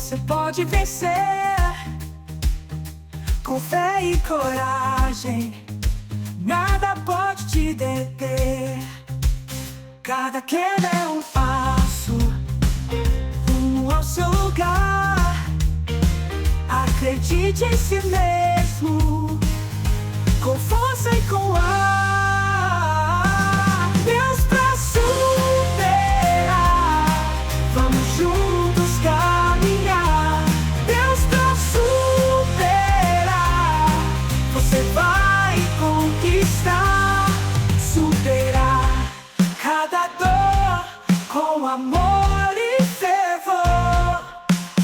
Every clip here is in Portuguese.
você pode vencer. Com fé e coragem, nada pode te deter. Cada queda é um passo rumo ao seu lugar. Acredite em si mesmo, com força e com ar. Deus pra superar, vamos juntos caminhar. Deus pra superar, você vai conquistar. Superar cada dor com amor e fervor.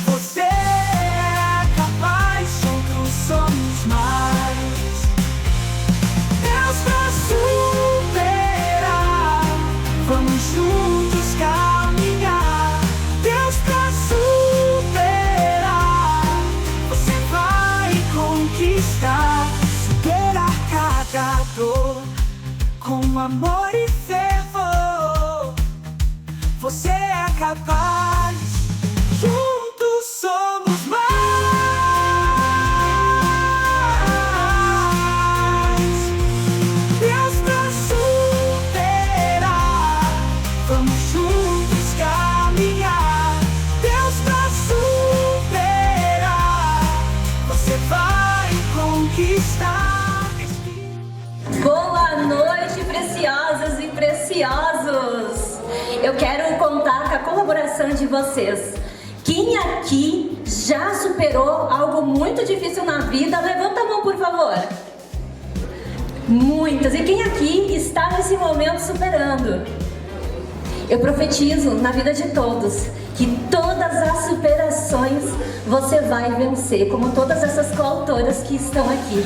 Você é capaz, juntos somos mais. Deus pra superar, vamos juntos caminhar. Deus pra superar, você vai conquistar. Superar cada dor com amor e fervor. Você é capaz, juntos somos mais. Deus pra superar, vamos juntos caminhar. Deus pra superar, você vai conquistar. Boa noite, preciosas e preciosos! Eu quero contar com a colaboração de vocês. Quem aqui já superou algo muito difícil na vida? Levanta a mão, por favor. Muitas. E quem aqui está nesse momento superando? Eu profetizo na vida de todos que todas as superações você vai vencer, como todas essas coautoras que estão aqui.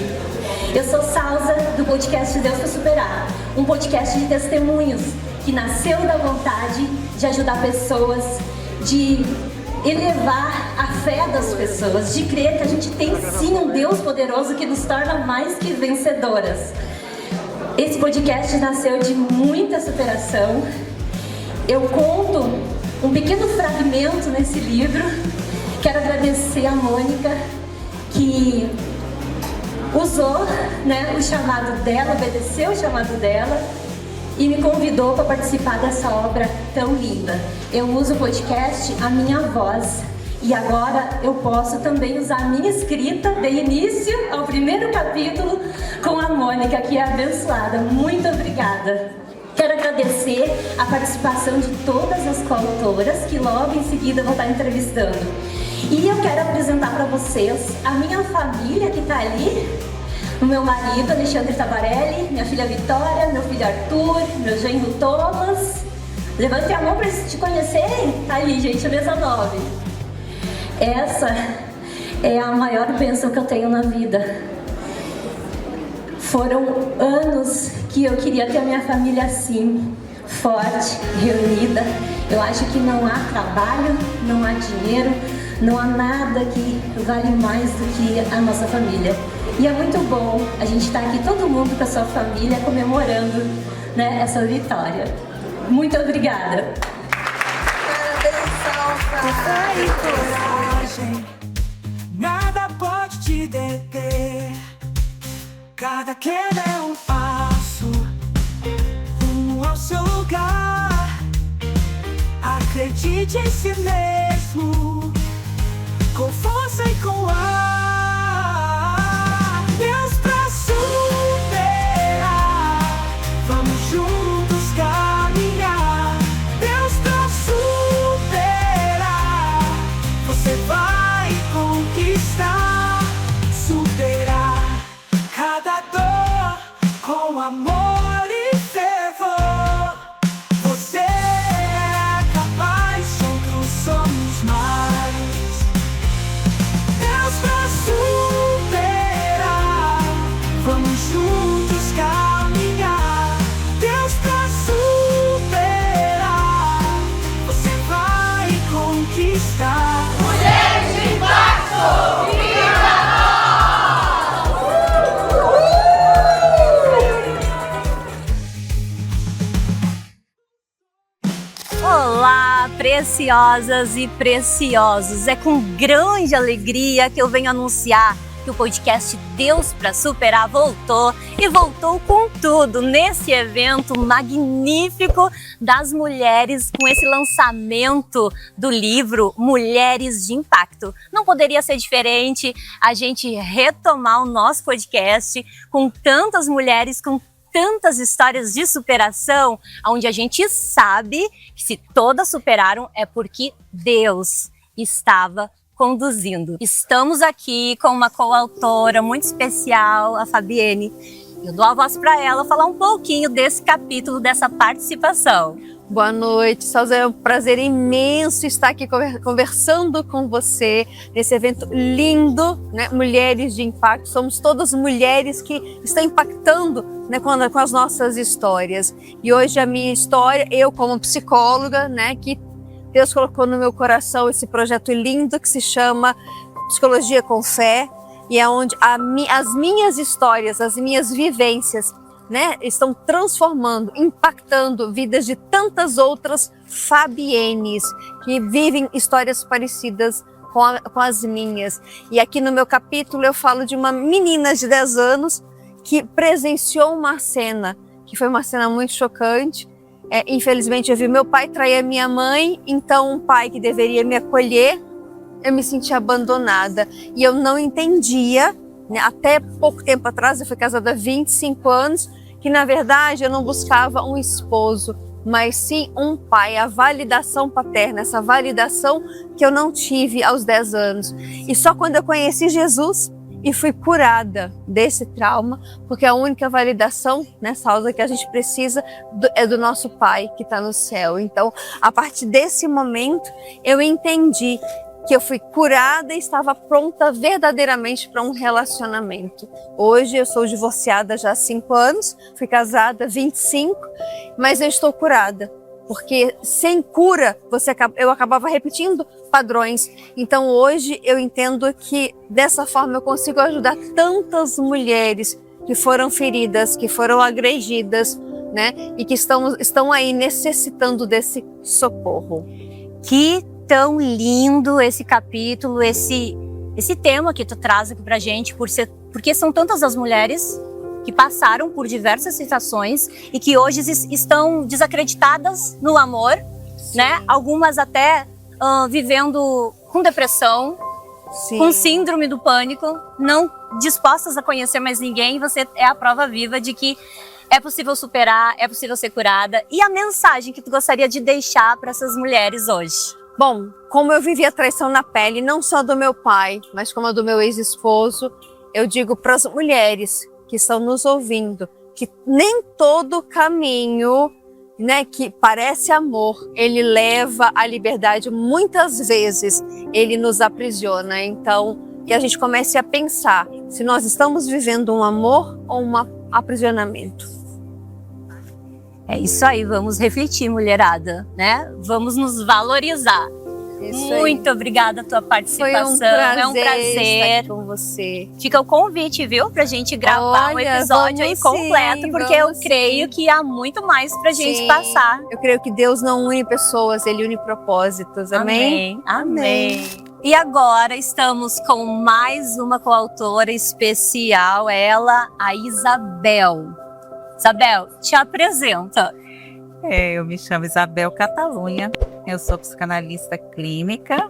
Eu sou Salsa, do podcast Deus para Superar, um podcast de testemunhos que nasceu da vontade de ajudar pessoas, de elevar a fé das pessoas, de crer que a gente tem sim um Deus poderoso que nos torna mais que vencedoras. Esse podcast nasceu de muita superação. Eu conto um pequeno fragmento nesse livro. Quero agradecer a Mônica, que usou, o chamado dela, obedeceu o chamado dela e me convidou para participar dessa obra tão linda. Eu uso o podcast, a minha voz, e agora eu posso também usar a minha escrita, de início ao primeiro capítulo, com a Mônica, que é abençoada. Muito obrigada. Quero agradecer a participação de todas as coautoras, que logo em seguida eu vou estar entrevistando. E eu quero apresentar para vocês a minha família que está ali. O meu marido, Alexandre Tabarelli, minha filha Vitória, meu filho Arthur, meu genro Thomas. Levante a mão para eles te conhecerem. Tá ali, gente, a mesa 9. Essa é a maior bênção que eu tenho na vida. Foram anos que eu queria ter a minha família assim, forte, reunida. Eu acho que não há trabalho, não há dinheiro, não há nada que vale mais do que a nossa família. E é muito bom a gente estar aqui, todo mundo com a sua família, comemorando, essa vitória. Muito obrigada. Parabéns, Salsa! Com coragem, nada pode te deter. Cada queda é um passo rumo ao seu lugar. Acredite em si mesmo, com força e com ar. Deus pra superar, vamos juntos caminhar. Deus pra superar, você vai conquistar. Superar cada dor com amor e fervor. Você é capaz, juntos somos mais. Deus pra superar, vamos juntos caminhar. Deus pra superar, você vai conquistar. Mulheres de impacto! Olá, Preciosas e preciosos, é com grande alegria que eu venho anunciar que o podcast Deus para Superar voltou e voltou com tudo nesse evento magnífico das mulheres, com esse lançamento do livro Mulheres de Impacto. Não poderia ser diferente a gente retomar o nosso podcast com tantas mulheres, com tantas histórias de superação, onde a gente sabe que se todas superaram é porque Deus estava conduzindo. Estamos aqui com uma coautora muito especial, a Fabienne. Eu dou a voz para ela falar um pouquinho desse capítulo, dessa participação. Boa noite, Salza. É um prazer imenso estar aqui conversando com você nesse evento lindo, né? Mulheres de Impacto. Somos todas mulheres que estão impactando, né, com as nossas histórias. E hoje a minha história, eu como psicóloga, né, que Deus colocou no meu coração esse projeto lindo que se chama Psicologia com Fé, e é onde as minhas histórias, as minhas vivências, né, estão transformando, impactando vidas de tantas outras Fabiennes que vivem histórias parecidas com as minhas. E aqui no meu capítulo eu falo de uma menina de 10 anos que presenciou uma cena, que foi uma cena muito chocante. Infelizmente eu vi meu pai trair a minha mãe, então um pai que deveria me acolher, eu me senti abandonada. E eu não entendia, né, até pouco tempo atrás, eu fui casada há 25 anos, que na verdade eu não buscava um esposo, mas sim um pai, a validação paterna, essa validação que eu não tive aos 10 anos. E só quando eu conheci Jesus e fui curada desse trauma, porque a única validação nessa causa que a gente precisa é do nosso Pai que está no céu. Então, a partir desse momento, eu entendi que eu fui curada e estava pronta verdadeiramente para um relacionamento. Hoje eu sou divorciada já há 5 anos, fui casada há 25, mas eu estou curada. Porque sem cura, eu acabava repetindo padrões. Então hoje eu entendo que dessa forma eu consigo ajudar tantas mulheres que foram feridas, que foram agredidas, né? E que estão aí necessitando desse socorro. Que tão lindo esse capítulo, esse tema que tu traz aqui pra gente, porque são tantas as mulheres que passaram por diversas situações e que hoje estão desacreditadas no amor, né? Algumas até vivendo com depressão, Sim. com síndrome do pânico, não dispostas a conhecer mais ninguém. Você é a prova viva de que é possível superar, é possível ser curada. E a mensagem que tu gostaria de deixar para essas mulheres hoje? Bom, como eu vivi a traição na pele, não só do meu pai, mas como a do meu ex-esposo, eu digo para as mulheres que estão nos ouvindo que nem todo caminho, né, que parece amor, ele leva à liberdade. Muitas vezes ele nos aprisiona. Então, que a gente comece a pensar se nós estamos vivendo um amor ou um aprisionamento. É isso aí, vamos refletir, mulherada, né? Vamos nos valorizar. Muito obrigada a tua participação. Foi um prazer estar com você. Fica o convite, viu? Pra gente gravar um episódio aí completo, porque eu creio que há muito mais pra gente passar. Eu creio que Deus não une pessoas, Ele une propósitos. Amém? Amém. E agora estamos com mais uma coautora especial, ela, a Isabel. Isabel, te apresenta. Eu me chamo Isabel Catalunha, eu sou psicanalista clínica,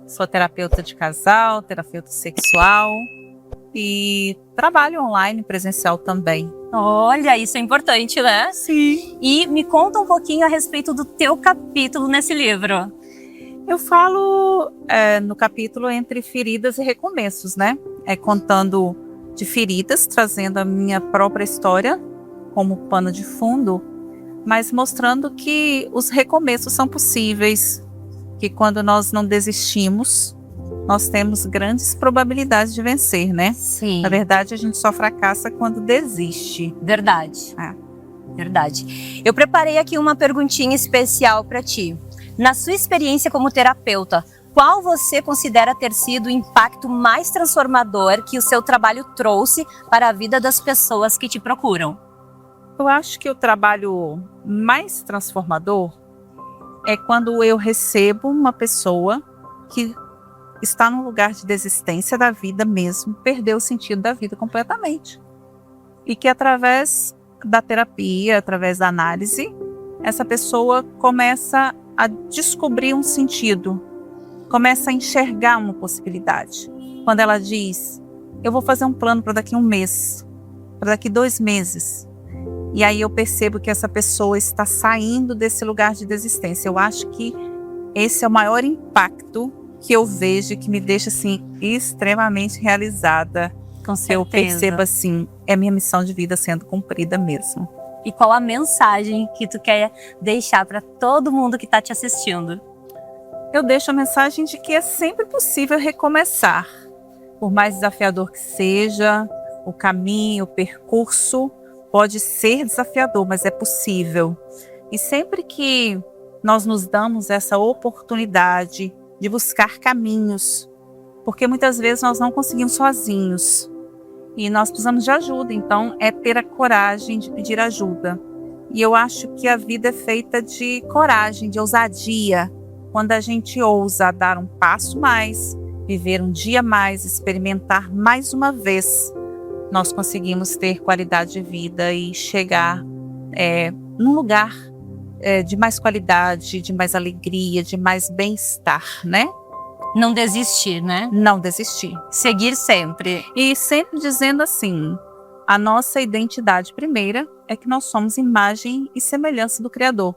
sou terapeuta de casal, terapeuta sexual e trabalho online, presencial também. Olha, isso é importante, né? Sim. E me conta um pouquinho a respeito do teu capítulo nesse livro. Eu falo no capítulo entre feridas e recomeços, né? Contando de feridas, trazendo a minha própria história como pano de fundo, mas mostrando que os recomeços são possíveis, que quando nós não desistimos, nós temos grandes probabilidades de vencer, né? Sim. Na verdade, a gente só fracassa quando desiste. Verdade. Verdade. Eu preparei aqui uma perguntinha especial para ti. Na sua experiência como terapeuta, qual você considera ter sido o impacto mais transformador que o seu trabalho trouxe para a vida das pessoas que te procuram? Eu acho que o trabalho mais transformador é quando eu recebo uma pessoa que está num lugar de desistência da vida mesmo, perdeu o sentido da vida completamente. E que através da terapia, através da análise, essa pessoa começa a descobrir um sentido, começa a enxergar uma possibilidade. Quando ela diz, eu vou fazer um plano para daqui a 1 mês, para daqui 2 meses. E aí eu percebo que essa pessoa está saindo desse lugar de desistência. Eu acho que esse é o maior impacto que eu vejo, que me deixa assim extremamente realizada. Com certeza. Eu percebo assim, é minha missão de vida sendo cumprida mesmo. E qual a mensagem que tu quer deixar para todo mundo que está te assistindo? Eu deixo a mensagem de que é sempre possível recomeçar. Por mais desafiador que seja, o caminho, o percurso pode ser desafiador, mas é possível. E sempre que nós nos damos essa oportunidade de buscar caminhos, porque muitas vezes nós não conseguimos sozinhos e nós precisamos de ajuda, então é ter a coragem de pedir ajuda. E eu acho que a vida é feita de coragem, de ousadia, quando a gente ousa dar um passo mais, viver um dia mais, experimentar mais uma vez, nós conseguimos ter qualidade de vida e chegar num lugar de mais qualidade, de mais alegria, de mais bem-estar, né? Não desistir, né? Não desistir. Seguir sempre. E sempre dizendo assim, a nossa identidade primeira é que nós somos imagem e semelhança do Criador.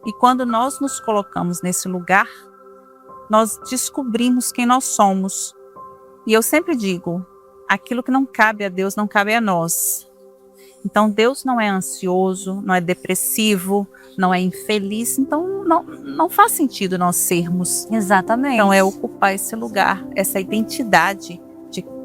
E quando nós nos colocamos nesse lugar, nós descobrimos quem nós somos. E eu sempre digo, aquilo que não cabe a Deus não cabe a nós. Então Deus não é ansioso, não é depressivo, não é infeliz, então não faz sentido nós sermos. Exatamente. Então é ocupar esse lugar, essa identidade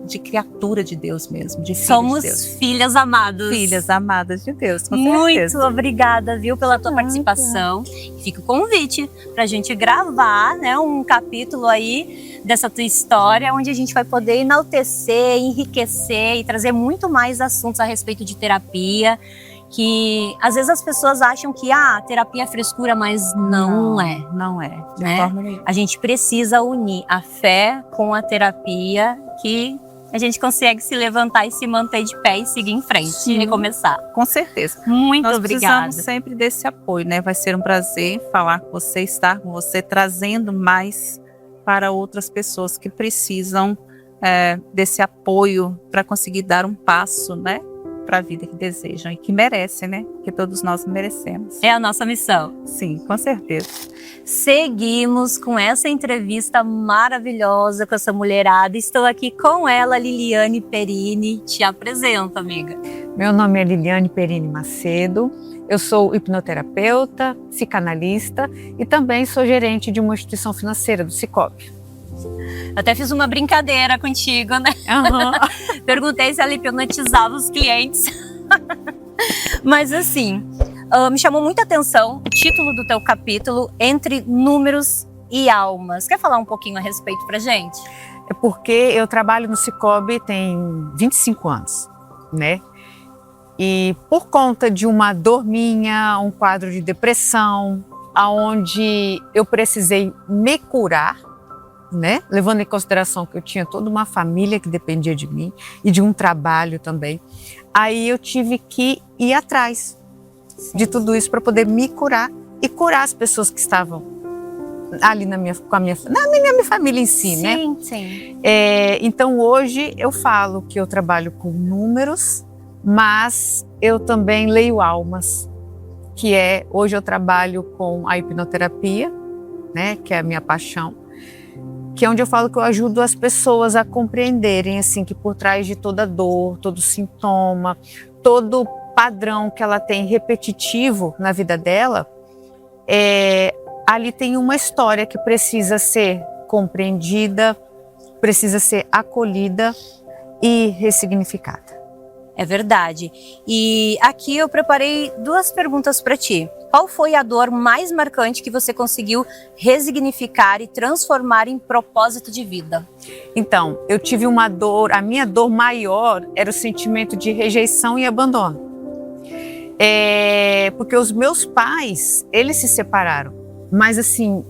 de criatura de Deus mesmo, de filhos Somos de Deus. filhas amadas. Filhas amadas de Deus, com Muito certeza. obrigada, viu, pela tua participação. Fica o convite pra gente gravar, né, um capítulo aí dessa tua história, onde a gente vai poder enaltecer, enriquecer e trazer muito mais assuntos a respeito de terapia, que às vezes as pessoas acham que terapia é frescura, mas não é. Não é, de Né? forma nenhuma. A gente precisa unir a fé com a terapia, que a gente consegue se levantar e se manter de pé e seguir em frente e recomeçar. Com certeza. Muito Nós obrigada. precisamos sempre desse apoio, né? Vai ser um prazer falar com você, estar com você, trazendo mais para outras pessoas que precisam desse apoio para conseguir dar um passo, né? Para a vida que desejam e que merecem, né? Porque todos nós merecemos. É a nossa missão. Sim, com certeza. Seguimos com essa entrevista maravilhosa com essa mulherada. Estou aqui com ela, Liliane Perini. Te apresento, amiga. Meu nome é Liliane Perini Macedo, eu sou hipnoterapeuta, psicanalista e também sou gerente de uma instituição financeira, do Sicoob. Até fiz uma brincadeira contigo, né? Uhum. Perguntei se ela hipnotizava os clientes. Mas assim, me chamou muita atenção o título do teu capítulo, Entre Números e Almas. Quer falar um pouquinho a respeito pra gente? É porque eu trabalho no Sicoob tem 25 anos, né? E por conta de uma dor minha, um quadro de depressão, aonde eu precisei me curar, né? Levando em consideração que eu tinha toda uma família que dependia de mim e de um trabalho também. Aí eu tive que ir atrás de tudo isso para poder me curar e curar as pessoas que estavam ali na minha família em si, né? Sim, sim. Então hoje eu falo que eu trabalho com números, mas eu também leio almas, que hoje eu trabalho com a hipnoterapia, né? Que é a minha paixão. Que é onde eu falo que eu ajudo as pessoas a compreenderem assim, que por trás de toda dor, todo sintoma, todo padrão que ela tem repetitivo na vida dela, ali tem uma história que precisa ser compreendida, precisa ser acolhida e ressignificada. É verdade. E aqui eu preparei 2 perguntas para ti. Qual foi a dor mais marcante que você conseguiu resignificar e transformar em propósito de vida? Então, eu tive uma dor, a minha dor maior era o sentimento de rejeição e abandono. Porque os meus pais, eles se separaram, Mas assim,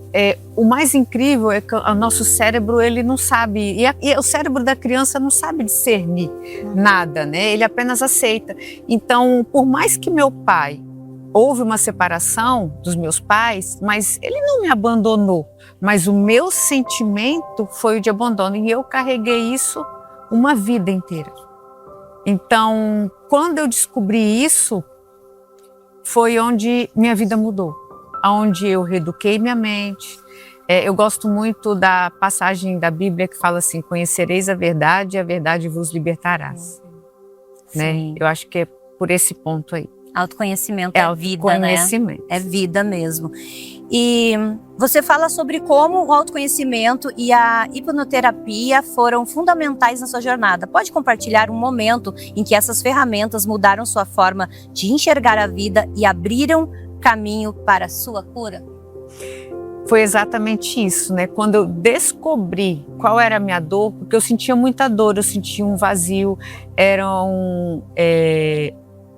o mais incrível é que o nosso cérebro, ele não sabe, e o cérebro da criança não sabe discernir nada, né? Ele apenas aceita. Então, por mais que meu pai, houve uma separação dos meus pais, mas ele não me abandonou, mas o meu sentimento foi o de abandono, e eu carreguei isso uma vida inteira. Então, quando eu descobri isso, foi onde minha vida mudou, onde eu reeduquei minha mente. Eu gosto muito da passagem da Bíblia que fala assim: conhecereis a verdade e a verdade vos libertará. Né? Eu acho que é por esse ponto aí. Autoconhecimento é vida, né? É vida mesmo. E você fala sobre como o autoconhecimento e a hipnoterapia foram fundamentais na sua jornada. Pode compartilhar um momento em que essas ferramentas mudaram sua forma de enxergar a vida e abriram caminho para a sua cura? Foi exatamente isso, né? Quando eu descobri qual era a minha dor, porque eu sentia muita dor, eu sentia um vazio,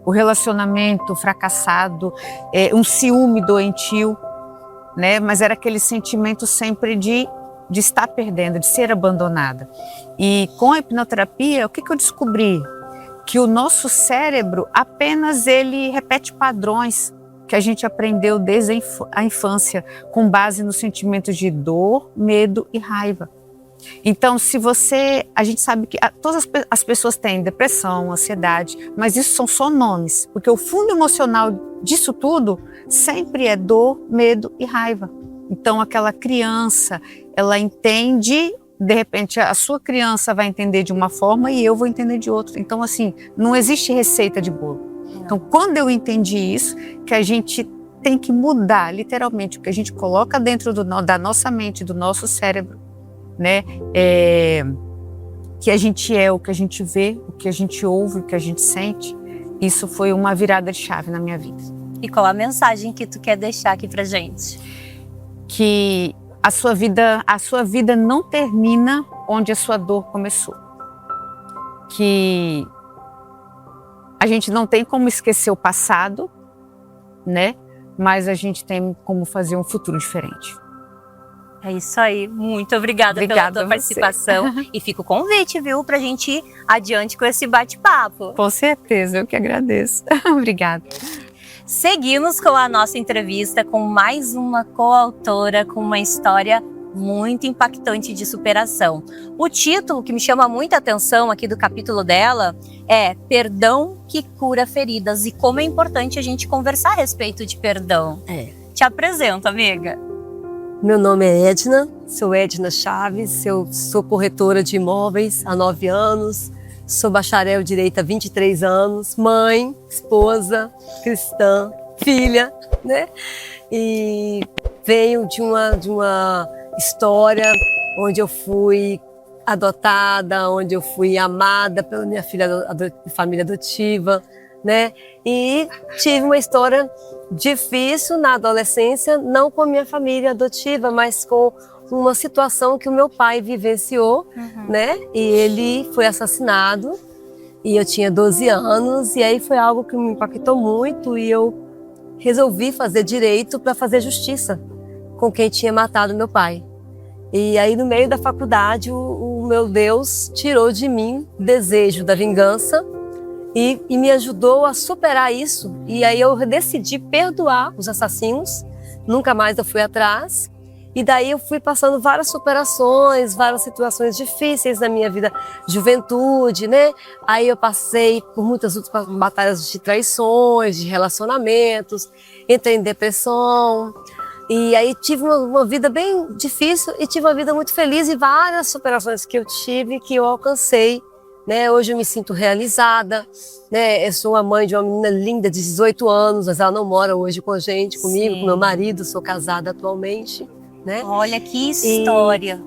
o relacionamento fracassado, um ciúme doentio, né? Mas era aquele sentimento sempre de estar perdendo, de ser abandonada. E com a hipnoterapia, o que eu descobri? Que o nosso cérebro apenas ele repete padrões que a gente aprendeu desde a infância, com base nos sentimentos de dor, medo e raiva. Então, a gente sabe que todas as pessoas têm depressão, ansiedade, mas isso são só nomes, porque o fundo emocional disso tudo sempre é dor, medo e raiva. Então, aquela criança, ela entende, de repente a sua criança vai entender de uma forma e eu vou entender de outra. Então, assim, não existe receita de bolo. Então, quando eu entendi isso, que a gente tem que mudar literalmente o que a gente coloca dentro da nossa mente, do nosso cérebro, né? Que a gente é, o que a gente vê, o que a gente ouve, o que a gente sente. Isso foi uma virada de chave na minha vida. E qual a mensagem que tu quer deixar aqui pra gente? Que a sua vida não termina onde a sua dor começou. Que a gente não tem como esquecer o passado, né? Mas a gente tem como fazer um futuro diferente. É isso aí. Muito obrigada pela tua participação. E fica o convite, viu, pra gente ir adiante com esse bate-papo. Com certeza, eu que agradeço. Obrigada. Seguimos com a nossa entrevista com mais uma coautora com uma história muito impactante de superação. O título que me chama muita atenção aqui do capítulo dela é Perdão que Cura Feridas, e como é importante a gente conversar a respeito de perdão. Te apresento, amiga. Meu nome é Edna, sou Edna Chaves, eu sou corretora de imóveis há 9 anos, sou bacharel em Direito há 23 anos, mãe, esposa, cristã, filha, né? E venho de uma história onde eu fui adotada, onde eu fui amada pela minha filha de família adotiva, né? E tive uma história difícil na adolescência, não com a minha família adotiva, mas com uma situação que o meu pai vivenciou, né? E ele foi assassinado e eu tinha 12 anos e aí foi algo que me impactou muito e eu resolvi fazer direito para fazer justiça com quem tinha matado meu pai. E aí no meio da faculdade o meu Deus tirou de mim o desejo da vingança e me ajudou a superar isso. E aí eu decidi perdoar os assassinos, nunca mais eu fui atrás. E daí eu fui passando várias superações, várias situações difíceis na minha vida, juventude, né? Aí eu passei por muitas outras batalhas de traições, de relacionamentos, entrei em depressão. E aí tive uma vida bem difícil e tive uma vida muito feliz e várias superações que eu tive, que eu alcancei, né? Hoje eu me sinto realizada, né? Eu sou a mãe de uma menina linda de 18 anos, mas ela não mora hoje com a gente, comigo, com meu marido, sou casada atualmente, né? Olha que história.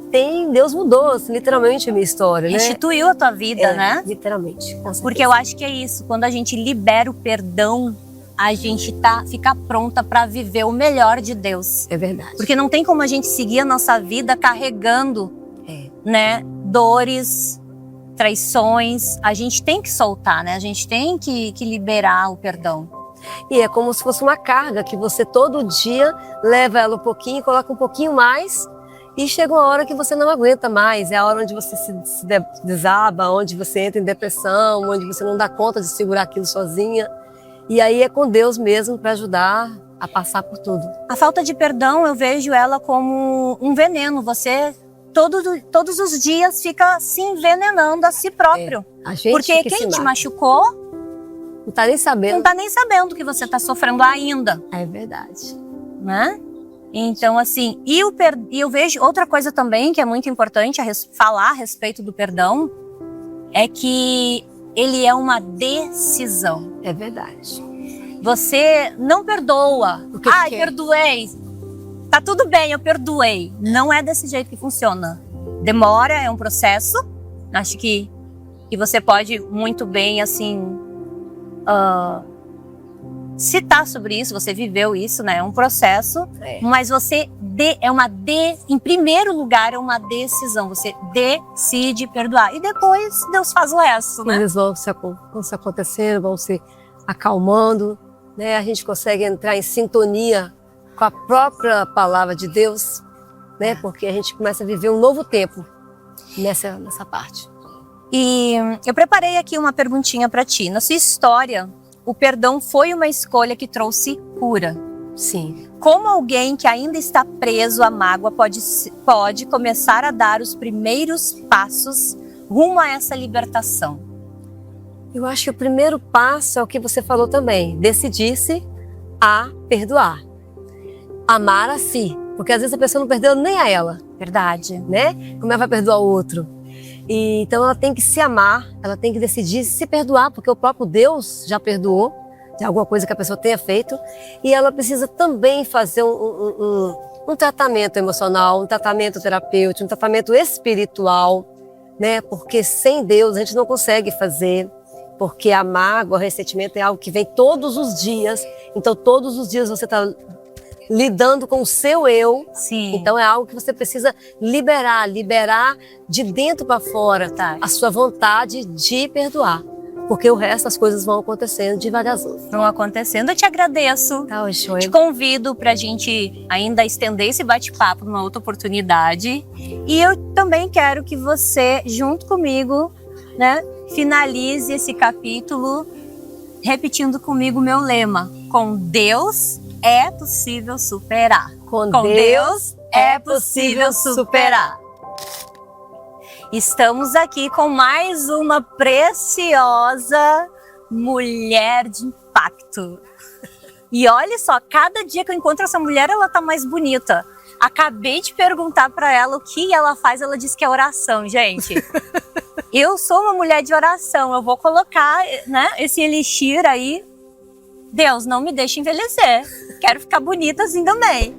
Deus mudou literalmente a minha história, né? Instituiu a tua vida, né? Literalmente. Porque eu acho que é isso, quando a gente libera o perdão, a gente fica pronta para viver o melhor de Deus. É verdade. Porque não tem como a gente seguir a nossa vida carregando, né, dores, traições. A gente tem que soltar, né? A gente tem que liberar o perdão. E é como se fosse uma carga que você todo dia leva ela um pouquinho, coloca um pouquinho mais e chega uma hora que você não aguenta mais. É a hora onde você se desaba, onde você entra em depressão, onde você não dá conta de segurar aquilo sozinha. E aí é com Deus mesmo para ajudar a passar por tudo. A falta de perdão, eu vejo ela como um veneno. Você todos os dias fica se envenenando a si próprio. A gente porque que quem se te mata. machucou Não tá nem sabendo. não tá nem sabendo que você tá sofrendo ainda, É verdade. né? Então, assim, e eu vejo outra coisa também que é muito importante falar a respeito do perdão, é que ele é uma decisão. É verdade. Você não perdoa. O que Ai, que é? perdoei. Tá tudo bem, eu perdoei. Não é desse jeito que funciona. Demora, é um processo. Acho que você pode muito bem, assim, citar sobre isso. Você viveu isso, né? É um processo. Mas você em primeiro lugar, é uma decisão. Você decide perdoar. E depois Deus faz o resto, né? Eles vão se acontecendo, vão se acalmando, né? A gente consegue entrar em sintonia com a própria palavra de Deus, né? Porque a gente começa a viver um novo tempo nessa parte. E eu preparei aqui uma perguntinha para ti. Na sua história, o perdão foi uma escolha que trouxe cura. Sim. Como alguém que ainda está preso à mágoa pode começar a dar os primeiros passos rumo a essa libertação? Eu acho que o primeiro passo é o que você falou também, decidir-se a perdoar. Amar a si, porque às vezes a pessoa não perdeu nem a ela, Verdade. né? Como ela vai perdoar o outro? E, então ela tem que se amar, ela tem que decidir se perdoar, porque o próprio Deus já perdoou de alguma coisa que a pessoa tenha feito, e ela precisa também fazer um tratamento emocional, um tratamento terapêutico, um tratamento espiritual, né? Porque sem Deus a gente não consegue fazer. Porque a mágoa, o ressentimento é algo que vem todos os dias. Então, todos os dias você está lidando com o seu eu. Sim. Então, é algo que você precisa liberar de dentro para fora, Tá. a sua vontade de perdoar. Porque o resto das coisas vão acontecendo devagarzinho. Vão acontecendo. Eu te agradeço. Tá, Te convido para a gente ainda estender esse bate-papo numa outra oportunidade. E eu também quero que você, junto comigo, né, finalize esse capítulo repetindo comigo o meu lema: com Deus é possível superar. Com Deus é possível superar. Estamos aqui com mais uma preciosa mulher de impacto. E olha só, cada dia que eu encontro essa mulher, ela tá mais bonita. Acabei de perguntar para ela o que ela faz, ela disse que é oração, gente. Eu sou uma mulher de oração, eu vou colocar, né, esse elixir aí. Deus, não me deixe envelhecer. Quero ficar bonita assim também.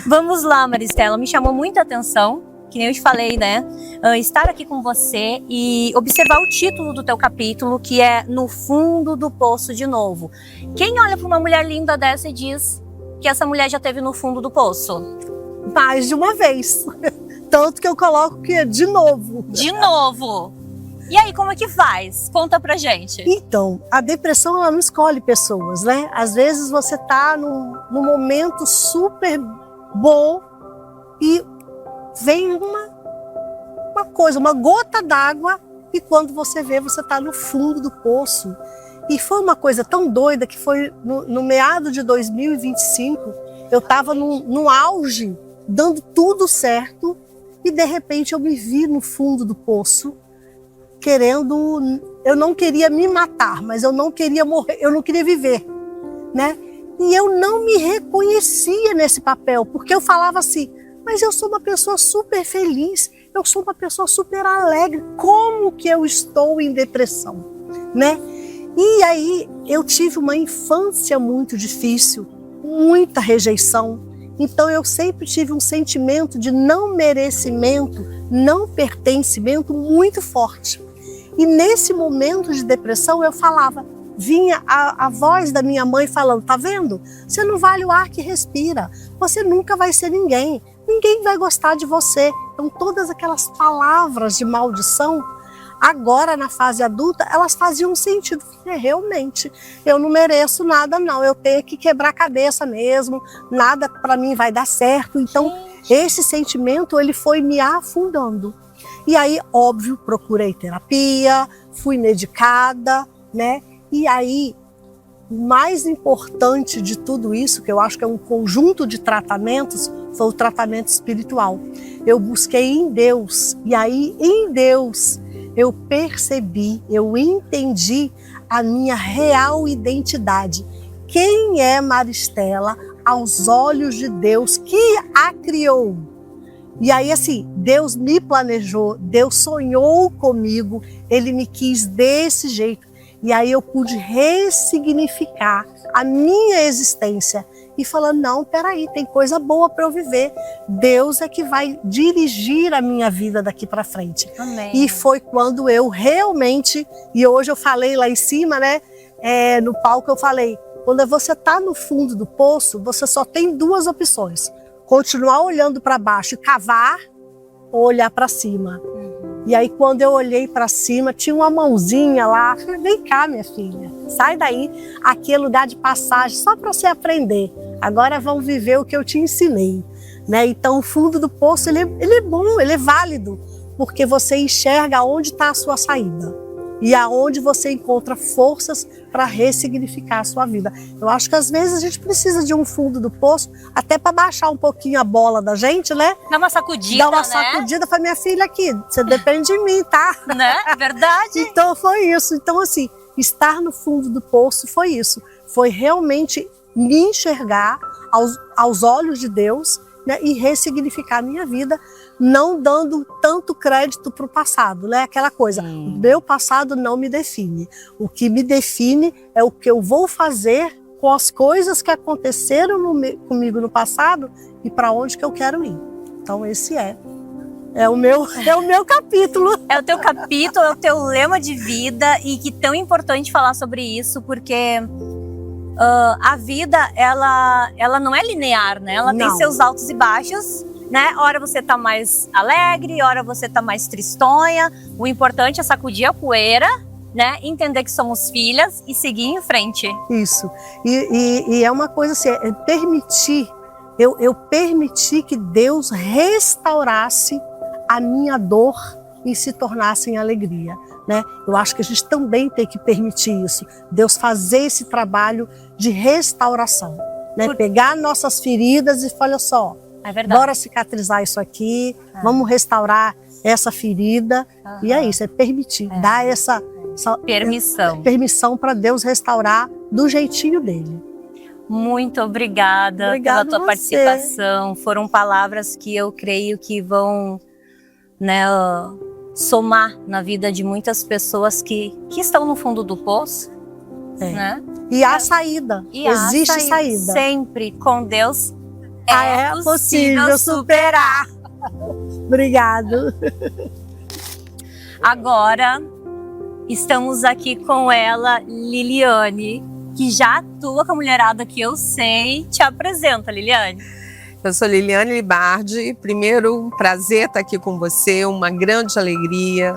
Vamos lá, Maristela, me chamou muita atenção, que nem eu te falei, né? Estar aqui com você e observar o título do teu capítulo, que é No Fundo do Poço de Novo. Quem olha para uma mulher linda dessa e diz que essa mulher já esteve no fundo do poço? Mais de uma vez. Tanto que eu coloco que é de novo. De novo! E aí, como é que faz? Conta pra gente. Então, a depressão, ela não escolhe pessoas, né? Às vezes você tá num momento super bom e vem uma coisa, uma gota d'água, e quando você vê, você tá no fundo do poço. E foi uma coisa tão doida que foi no meado de 2025, eu tava no auge, dando tudo certo, e de repente eu me vi no fundo do poço, eu não queria me matar, mas eu não queria morrer, eu não queria viver, né? E eu não me reconhecia nesse papel, porque eu falava assim, mas eu sou uma pessoa super feliz, eu sou uma pessoa super alegre, como que eu estou em depressão, né? E aí eu tive uma infância muito difícil, muita rejeição, então eu sempre tive um sentimento de não merecimento, não pertencimento muito forte. E nesse momento de depressão eu falava, vinha a voz da minha mãe falando, tá vendo? Você não vale o ar que respira, você nunca vai ser ninguém vai gostar de você. Então todas aquelas palavras de maldição, Agora, na fase adulta, elas faziam sentido. Realmente, eu não mereço nada, não. Eu tenho que quebrar a cabeça mesmo. Nada para mim vai dar certo. Então, esse sentimento, ele foi me afundando. E aí, óbvio, procurei terapia, fui medicada, né? E aí, o mais importante de tudo isso, que eu acho que é um conjunto de tratamentos, foi o tratamento espiritual. Eu busquei em Deus. E aí, em Deus, eu percebi, eu entendi a minha real identidade. Quem é Maristela aos olhos de Deus que a criou? E aí, assim, Deus me planejou, Deus sonhou comigo, Ele me quis desse jeito. E aí eu pude ressignificar a minha existência e falar, não, peraí, tem coisa boa para eu viver. Deus é que vai dirigir a minha vida daqui para frente. Amém. E foi quando eu realmente, e hoje eu falei lá em cima, né, no palco eu falei, quando você está no fundo do poço, você só tem duas opções. Continuar olhando para baixo e cavar, ou olhar para cima. E aí, quando eu olhei para cima, tinha uma mãozinha lá. Falei, vem cá, minha filha, sai daí. Aqui é lugar de passagem, só para você aprender. Agora vamos viver o que eu te ensinei. Né? Então, o fundo do poço, ele é bom, ele é válido. Porque você enxerga onde está a sua saída. E aonde você encontra forças para ressignificar a sua vida. Eu acho que às vezes a gente precisa de um fundo do poço, até para baixar um pouquinho a bola da gente, né? Dá uma sacudida, Dá uma sacudida para minha filha aqui. Você depende de mim, tá? Né? Verdade. Então foi isso. Então assim, estar no fundo do poço foi isso. Foi realmente me enxergar aos olhos de Deus, né? E ressignificar a minha vida, não dando tanto crédito para o passado, né? Aquela coisa, o meu passado não me define. O que me define é o que eu vou fazer com as coisas que aconteceram comigo no passado e para onde que eu quero ir. Então esse é o meu capítulo. É o teu capítulo, é o teu lema de vida, e que tão importante falar sobre isso, porque a vida, ela não é linear, né? Ela tem seus altos e baixos, né? Hora você tá mais alegre, hora você tá mais tristonha. O importante é sacudir a poeira, né? Entender que somos filhas e seguir em frente. Isso. E é uma coisa assim, permitir. Eu permiti que Deus restaurasse a minha dor e se tornasse em alegria, né? Eu acho que a gente também tem que permitir isso. Deus fazer esse trabalho de restauração, né? Pegar nossas feridas e falar, olha só, bora cicatrizar isso aqui, vamos restaurar essa ferida. E é isso, é permitir, dar essa permissão para Deus restaurar do jeitinho dele. Muito obrigada pela tua participação. Foram palavras que eu creio que vão, né, somar na vida de muitas pessoas que estão no fundo do poço. Né? E há saída, existe saída. Sempre com Deus é possível superar. Obrigado. Agora estamos aqui com ela, Liliane, que já atua com a mulherada que eu sei. Te apresenta, Liliane. Eu sou Liliane Libardi. Primeiro, um prazer estar aqui com você, uma grande alegria.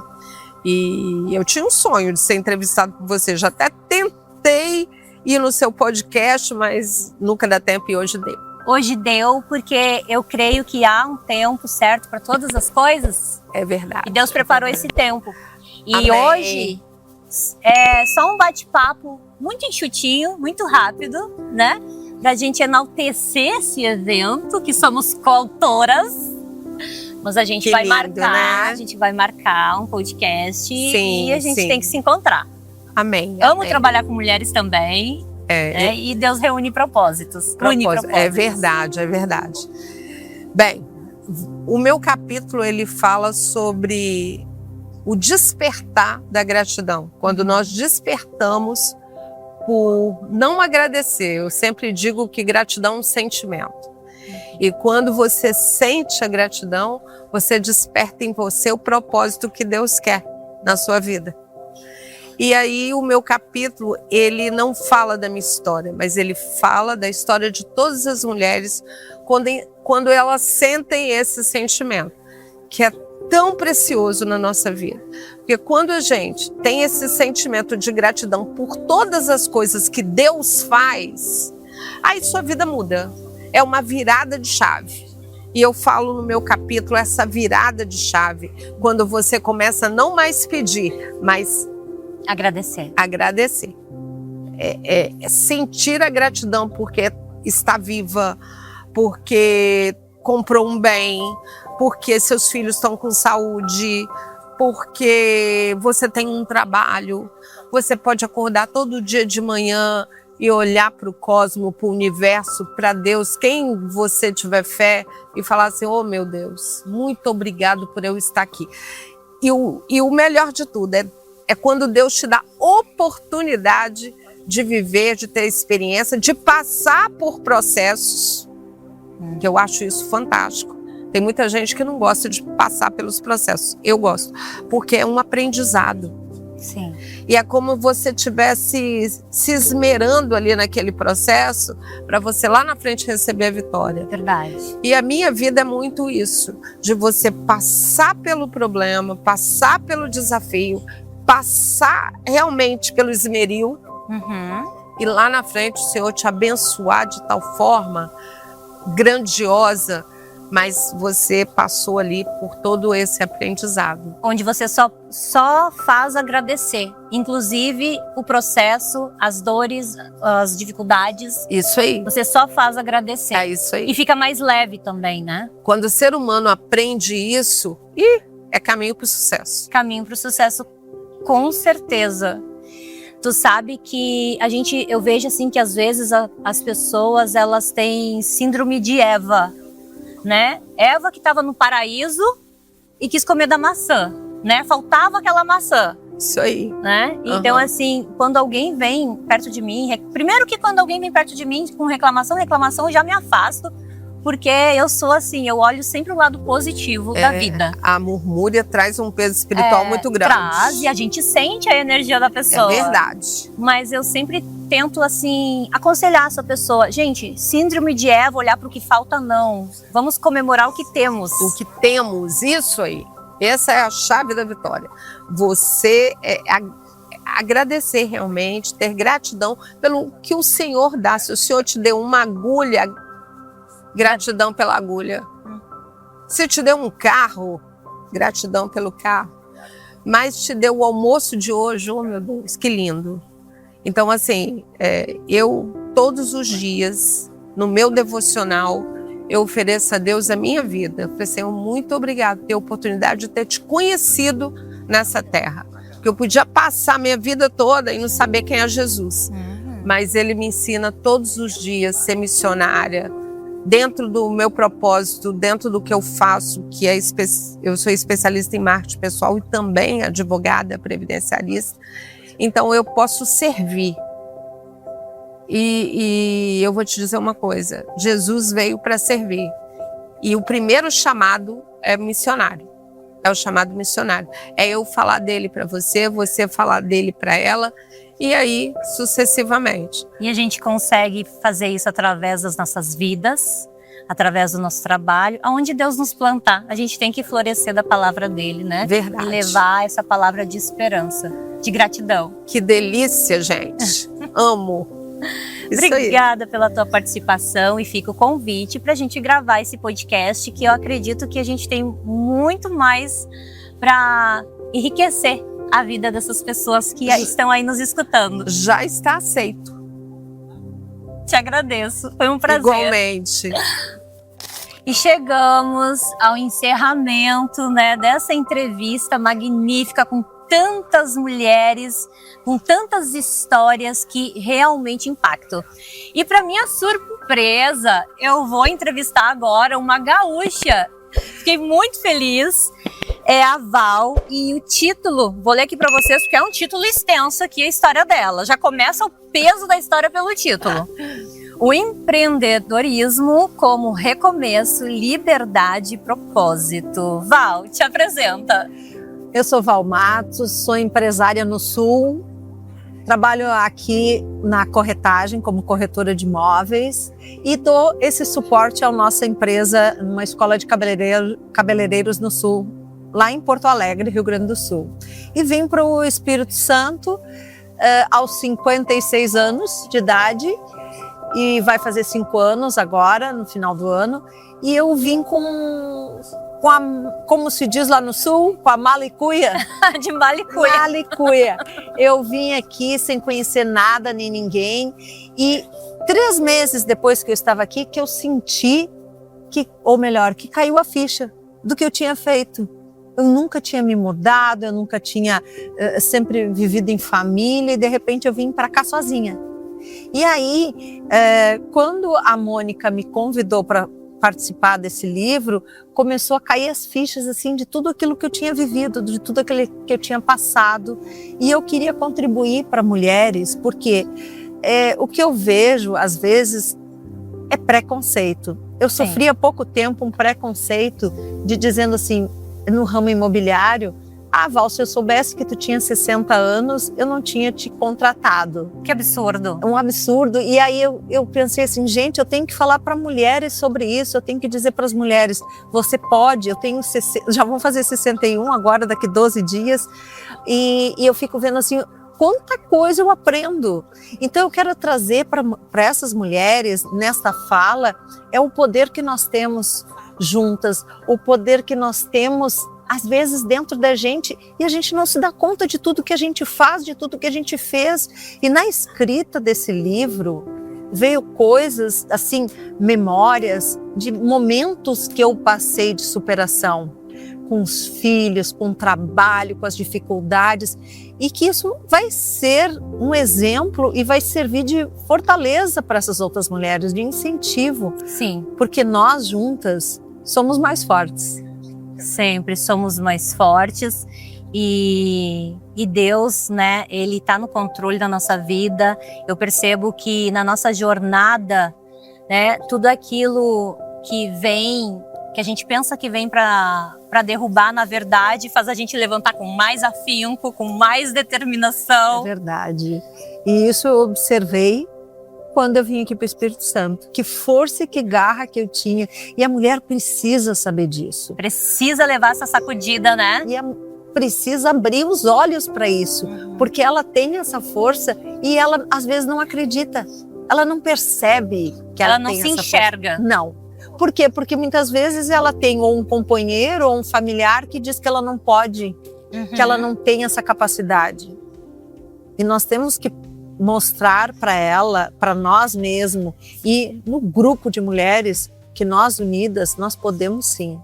E eu tinha um sonho de ser entrevistada por você. Já até tentei ir no seu podcast, mas nunca dá tempo, e hoje deu. Hoje deu, porque eu creio que há um tempo certo para todas as coisas. É verdade. E Deus preparou esse tempo. E Amém. Hoje é só um bate-papo muito enxutinho, muito rápido, né? Pra gente enaltecer esse evento, que somos coautoras. Mas a gente vai marcar, né? A gente vai marcar um podcast, e a gente tem que se encontrar. Amém. Amo trabalhar com mulheres também. Né? E Deus reúne propósitos. É verdade, é verdade. Bem, o meu capítulo, ele fala sobre o despertar da gratidão. Quando nós despertamos por não agradecer. Eu sempre digo que gratidão é um sentimento. E quando você sente a gratidão, você desperta em você o propósito que Deus quer na sua vida. E aí o meu capítulo, ele não fala da minha história, mas ele fala da história de todas as mulheres quando elas sentem esse sentimento, que é tão precioso na nossa vida. Porque quando a gente tem esse sentimento de gratidão por todas as coisas que Deus faz, aí sua vida muda. É uma virada de chave. E eu falo no meu capítulo essa virada de chave, quando você começa a não mais pedir, mas Agradecer. agradecer. É sentir a gratidão porque está viva, porque comprou um bem, porque seus filhos estão com saúde, porque você tem um trabalho, você pode acordar todo dia de manhã e olhar para o cosmos, para o universo, para Deus, quem você tiver fé, e falar assim, oh meu Deus, muito obrigado por eu estar aqui. E o melhor de tudo é quando Deus te dá oportunidade de viver, de ter experiência, de passar por processos, que eu acho isso fantástico. Tem muita gente que não gosta de passar pelos processos. Eu gosto, porque é um aprendizado. Sim. E é como você estivesse se esmerando ali naquele processo para você lá na frente receber a vitória. Verdade. E a minha vida é muito isso, de você passar pelo problema, passar pelo desafio, passar realmente pelo esmeril, e lá na frente o Senhor te abençoar de tal forma grandiosa, mas você passou ali por todo esse aprendizado. Onde você só faz agradecer. Inclusive o processo, as dores, as dificuldades. Isso aí. Você só faz agradecer. É isso aí. E fica mais leve também, né? Quando o ser humano aprende isso, é caminho para o sucesso. Caminho para o sucesso, com certeza. Tu sabe que eu vejo assim que às vezes as pessoas, elas têm síndrome de Eva, né? Eva que estava no paraíso e quis comer da maçã, né? Faltava aquela maçã. Isso aí. Né? Então, assim, quando alguém vem perto de mim, primeiro que quando alguém vem perto de mim com reclamação, eu já me afasto, porque eu sou assim, eu olho sempre o lado positivo da vida. A murmúria traz um peso espiritual muito grande. Traz, e a gente sente a energia da pessoa. É verdade. Mas eu sempre tento, assim, aconselhar essa pessoa. Gente, síndrome de Eva, olhar para o que falta, não. Vamos comemorar o que temos. O que temos, isso aí. Essa é a chave da vitória. Você agradecer realmente, ter gratidão pelo que o Senhor dá. Se o Senhor te deu uma agulha, gratidão pela agulha. Se te deu um carro, gratidão pelo carro. Mas te deu o almoço de hoje, oh meu Deus, que lindo. Então, assim, eu todos os dias, no meu devocional, eu ofereço a Deus a minha vida. Eu falei, Senhor, muito obrigado por ter a oportunidade de ter te conhecido nessa terra. Porque eu podia passar a minha vida toda e não saber quem é Jesus. Mas Ele me ensina todos os dias a ser missionária, dentro do meu propósito, dentro do que eu faço, que eu sou especialista em marketing pessoal e também advogada previdenciarista. Então eu posso servir. E eu vou te dizer uma coisa, Jesus veio para servir. E o primeiro chamado é missionário. É o chamado missionário. É eu falar dele para você, você falar dele para ela, e aí sucessivamente. E a gente consegue fazer isso através das nossas vidas, através do nosso trabalho, aonde Deus nos plantar. A gente tem que florescer da palavra dele, né? Verdade. E levar essa palavra de esperança, de gratidão. Que delícia, gente. Amo. Isso Obrigada aí. pela tua participação e fica o convite para a gente gravar esse podcast, que eu acredito que a gente tem muito mais para enriquecer a vida dessas pessoas que estão aí nos escutando. Já está aceito. Te agradeço, foi um prazer. Igualmente. E chegamos ao encerramento, né, dessa entrevista magnífica com tantas mulheres, com tantas histórias que realmente impactam. E para minha surpresa, eu vou entrevistar agora uma gaúcha. Fiquei muito feliz. É a Val, e o título, vou ler aqui para vocês, porque é um título extenso aqui, a história dela. Já começa o peso da história pelo título. O empreendedorismo como recomeço, liberdade e propósito. Val, te apresenta. Eu sou Val Matos, sou empresária no Sul, trabalho aqui na corretagem como corretora de imóveis e dou esse suporte à nossa empresa numa escola de cabeleireiros no Sul, lá em Porto Alegre, Rio Grande do Sul. E vim para o Espírito Santo aos 56 anos de idade, e vai fazer 5 anos agora, no final do ano. E eu vim com como se diz lá no Sul, com a mala e cuia. De mala e cuia. Mala e cuia. Eu vim aqui sem conhecer nada nem ninguém. E 3 meses depois que eu estava aqui, que eu senti que caiu a ficha do que eu tinha feito. Eu nunca tinha me mudado, eu nunca tinha sempre vivido em família, e de repente eu vim para cá sozinha. E aí, quando a Mônica me convidou para participar desse livro, começou a cair as fichas assim de tudo aquilo que eu tinha vivido, de tudo aquilo que eu tinha passado. E eu queria contribuir para mulheres, porque o que eu vejo às vezes é preconceito. Eu sofri há pouco tempo um preconceito de dizendo assim, no ramo imobiliário: ah, Val, se eu soubesse que tu tinha 60 anos, eu não tinha te contratado. Que absurdo. Um absurdo. E aí eu pensei assim, gente, eu tenho que falar para mulheres sobre isso, eu tenho que dizer para as mulheres, você pode, já vão fazer 61 agora, daqui 12 dias, e eu fico vendo assim, quanta coisa eu aprendo. Então eu quero trazer para essas mulheres, nesta fala, é o poder que nós temos juntas, o poder que nós temos às vezes dentro da gente, e a gente não se dá conta de tudo que a gente faz, de tudo que a gente fez. E na escrita desse livro veio coisas, assim, memórias de momentos que eu passei de superação, com os filhos, com o trabalho, com as dificuldades, e que isso vai ser um exemplo e vai servir de fortaleza para essas outras mulheres, de incentivo. Sim. Porque nós juntas somos mais fortes. Sempre somos mais fortes, e Deus, né, Ele está no controle da nossa vida. Eu percebo que na nossa jornada, né, tudo aquilo que vem, que a gente pensa que vem para derrubar, na verdade, faz a gente levantar com mais afinco, com mais determinação. É verdade. E isso eu observei quando eu vim aqui para o Espírito Santo. Que força e que garra que eu tinha. E a mulher precisa saber disso. Precisa levar essa sacudida, né? E precisa abrir os olhos para isso. Porque ela tem essa força e ela às vezes não acredita. Ela não percebe que ela não tem se essa enxerga. Força. Não. Por quê? Porque muitas vezes ela tem ou um companheiro ou um familiar que diz que ela não pode, que ela não tem essa capacidade. E nós temos que mostrar para ela, para nós mesmos e no grupo de mulheres, que nós unidas, nós podemos sim.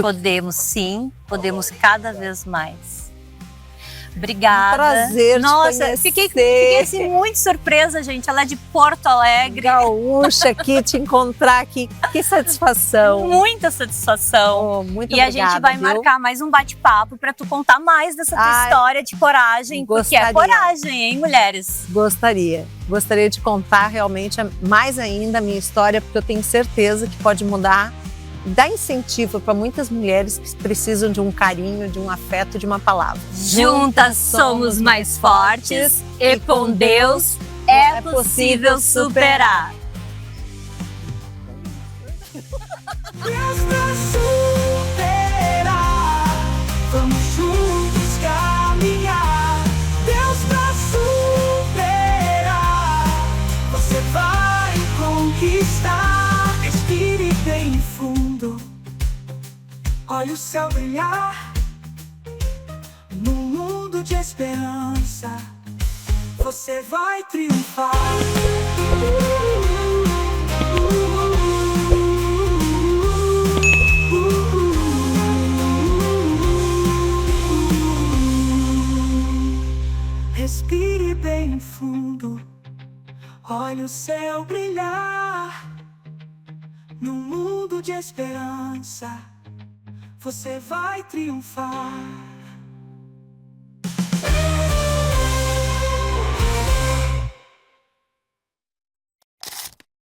Podemos sim, podemos cada vez mais. Obrigada. Um prazer Nossa, te conhecer. Fiquei assim muito surpresa, gente. Ela é de Porto Alegre. Gaúcha aqui, te encontrar aqui. Que satisfação. Muita satisfação. Muito e obrigada, a gente vai marcar mais um bate-papo para tu contar mais dessa tua história de coragem. Gostaria. Porque é coragem, hein, mulheres? Gostaria de contar realmente mais ainda a minha história, porque eu tenho certeza que pode mudar, dar incentivo para muitas mulheres que precisam de um carinho, de um afeto, de uma palavra. Juntas somos mais fortes e com Deus é possível superar. Deus pra superar, vamos juntos caminhar. Deus pra superar, você vai conquistar. Respire bem fundo, olha o céu brilhar. Num mundo de esperança, você vai triunfar. Respire bem fundo, olha o céu brilhar. Num mundo de esperança, você vai triunfar.